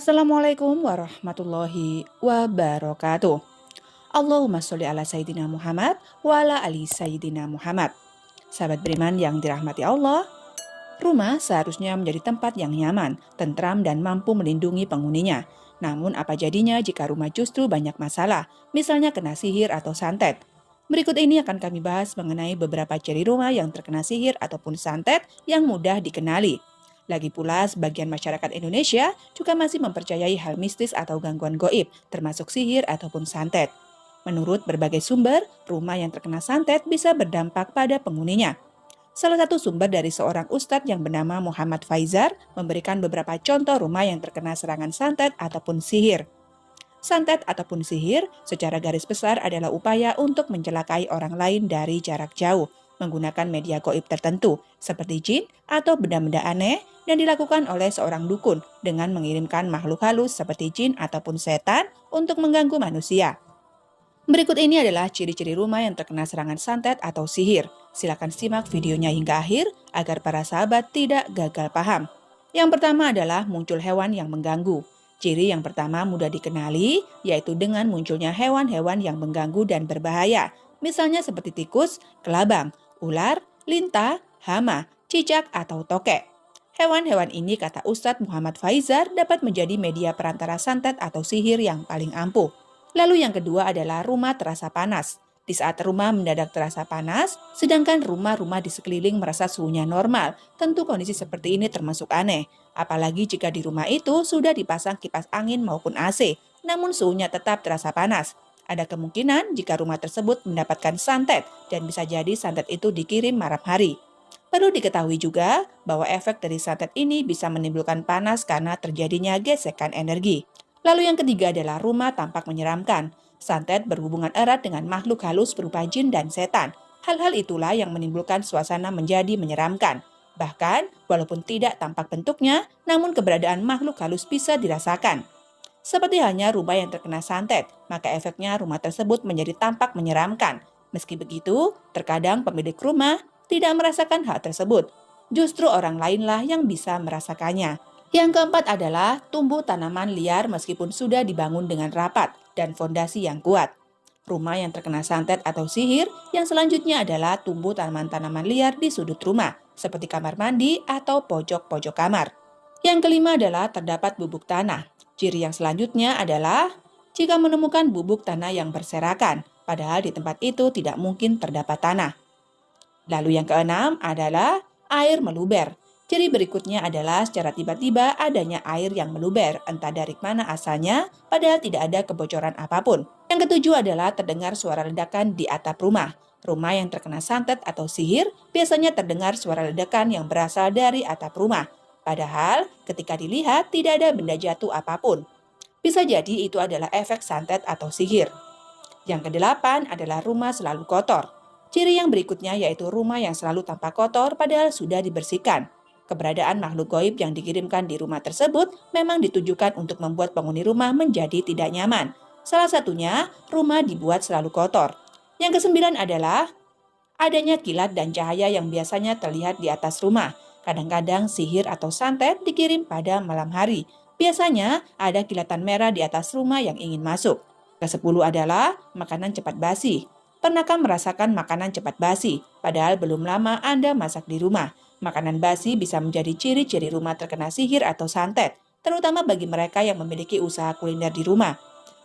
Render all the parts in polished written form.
Assalamualaikum warahmatullahi wabarakatuh. Allahumma sholli ala Sayyidina Muhammad wa ala ali Sayyidina Muhammad. Sahabat beriman yang dirahmati Allah, rumah seharusnya menjadi tempat yang nyaman, tentram dan mampu melindungi penghuninya. Namun apa jadinya jika rumah justru banyak masalah, misalnya kena sihir atau santet? Berikut ini akan kami bahas mengenai beberapa ciri rumah yang terkena sihir ataupun santet yang mudah dikenali. Lagi pula, sebagian masyarakat Indonesia juga masih mempercayai hal mistis atau gangguan goib, termasuk sihir ataupun santet. Menurut berbagai sumber, rumah yang terkena santet bisa berdampak pada penghuninya. Salah satu sumber dari seorang ustadz yang bernama Muhammad Faizar memberikan beberapa contoh rumah yang terkena serangan santet ataupun sihir. Santet ataupun sihir secara garis besar adalah upaya untuk mencelakai orang lain dari jarak jauh menggunakan media gaib tertentu seperti jin atau benda-benda aneh dan dilakukan oleh seorang dukun dengan mengirimkan makhluk halus seperti jin ataupun setan untuk mengganggu manusia. Berikut ini adalah ciri-ciri rumah yang terkena serangan santet atau sihir. Silakan simak videonya hingga akhir agar para sahabat tidak gagal paham. Yang pertama adalah muncul hewan yang mengganggu. Ciri yang pertama mudah dikenali, yaitu dengan munculnya hewan-hewan yang mengganggu dan berbahaya. Misalnya seperti tikus, kelabang, ular, lintah, hama, cicak, atau tokek. Hewan-hewan ini, kata Ustadz Muhammad Faizar, dapat menjadi media perantara santet atau sihir yang paling ampuh. Lalu yang kedua adalah rumah terasa panas. Di saat rumah mendadak terasa panas, sedangkan rumah-rumah di sekeliling merasa suhunya normal, tentu kondisi seperti ini termasuk aneh. Apalagi jika di rumah itu sudah dipasang kipas angin maupun AC, namun suhunya tetap terasa panas. Ada kemungkinan jika rumah tersebut mendapatkan santet dan bisa jadi santet itu dikirim malam hari. Perlu diketahui juga bahwa efek dari santet ini bisa menimbulkan panas karena terjadinya gesekan energi. Lalu yang ketiga adalah rumah tampak menyeramkan. Santet berhubungan erat dengan makhluk halus berupa jin dan setan. Hal-hal itulah yang menimbulkan suasana menjadi menyeramkan. Bahkan, walaupun tidak tampak bentuknya, namun keberadaan makhluk halus bisa dirasakan. Seperti halnya rumah yang terkena santet, maka efeknya rumah tersebut menjadi tampak menyeramkan. Meski begitu, terkadang pemilik rumah tidak merasakan hal tersebut. Justru orang lainlah yang bisa merasakannya. Yang keempat adalah tumbuh tanaman liar meskipun sudah dibangun dengan rapat dan fondasi yang kuat. Rumah yang terkena santet atau sihir yang selanjutnya adalah tumbuh tanaman-tanaman liar di sudut rumah, seperti kamar mandi atau pojok-pojok kamar. Yang kelima adalah terdapat bubuk tanah. Ciri yang selanjutnya adalah jika menemukan bubuk tanah yang berserakan, padahal di tempat itu tidak mungkin terdapat tanah. Lalu yang keenam adalah air meluber. Ciri berikutnya adalah secara tiba-tiba adanya air yang meluber, entah dari mana asalnya, padahal tidak ada kebocoran apapun. Yang ketujuh adalah terdengar suara ledakan di atap rumah. Rumah yang terkena santet atau sihir biasanya terdengar suara ledakan yang berasal dari atap rumah. Padahal ketika dilihat tidak ada benda jatuh apapun. Bisa jadi itu adalah efek santet atau sihir. Yang kedelapan adalah rumah selalu kotor. Ciri yang berikutnya yaitu rumah yang selalu tampak kotor padahal sudah dibersihkan. Keberadaan makhluk gaib yang dikirimkan di rumah tersebut memang ditujukan untuk membuat penghuni rumah menjadi tidak nyaman. Salah satunya, rumah dibuat selalu kotor. Yang kesembilan adalah adanya kilat dan cahaya yang biasanya terlihat di atas rumah. Kadang-kadang sihir atau santet dikirim pada malam hari. Biasanya ada kilatan merah di atas rumah yang ingin masuk. Kesepuluh adalah makanan cepat basi. Pernahkah merasakan makanan cepat basi, padahal belum lama Anda masak di rumah? Makanan basi bisa menjadi ciri-ciri rumah terkena sihir atau santet, terutama bagi mereka yang memiliki usaha kuliner di rumah.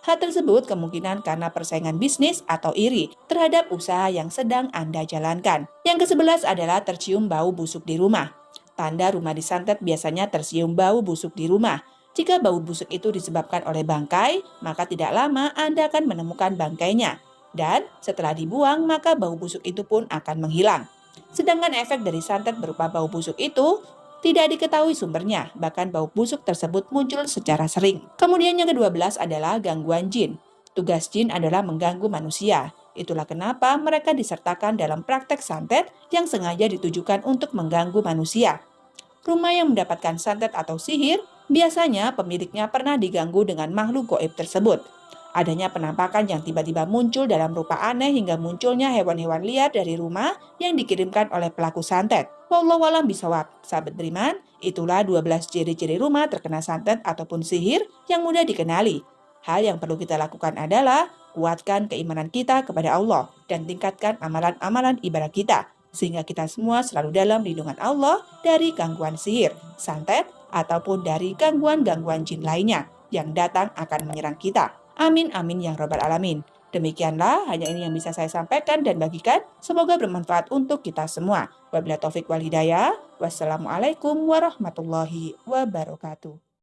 Hal tersebut kemungkinan karena persaingan bisnis atau iri terhadap usaha yang sedang Anda jalankan. Yang ke-11 adalah tercium bau busuk di rumah. Tanda rumah disantet biasanya tercium bau busuk di rumah. Jika bau busuk itu disebabkan oleh bangkai, maka tidak lama Anda akan menemukan bangkainya. Dan setelah dibuang, maka bau busuk itu pun akan menghilang. Sedangkan efek dari santet berupa bau busuk itu tidak diketahui sumbernya, bahkan bau busuk tersebut muncul secara sering. Kemudian yang ke-12 adalah gangguan jin. Tugas jin adalah mengganggu manusia. Itulah kenapa mereka disertakan dalam praktek santet yang sengaja ditujukan untuk mengganggu manusia. Rumah yang mendapatkan santet atau sihir, biasanya pemiliknya pernah diganggu dengan makhluk gaib tersebut. Adanya penampakan yang tiba-tiba muncul dalam rupa aneh hingga munculnya hewan-hewan liar dari rumah yang dikirimkan oleh pelaku santet. Wallahualam bisawab, sahabat beriman, itulah 12 ciri-ciri rumah terkena santet ataupun sihir yang mudah dikenali. Hal yang perlu kita lakukan adalah kuatkan keimanan kita kepada Allah dan tingkatkan amalan-amalan ibadah kita, sehingga kita semua selalu dalam lindungan Allah dari gangguan sihir, santet, ataupun dari gangguan-gangguan jin lainnya yang datang akan menyerang kita. Amin amin ya robbal alamin. Demikianlah hanya ini yang bisa saya sampaikan dan bagikan. Semoga bermanfaat untuk kita semua. Wabillahi taufik wal hidayah. Wassalamualaikum warahmatullahi wabarakatuh.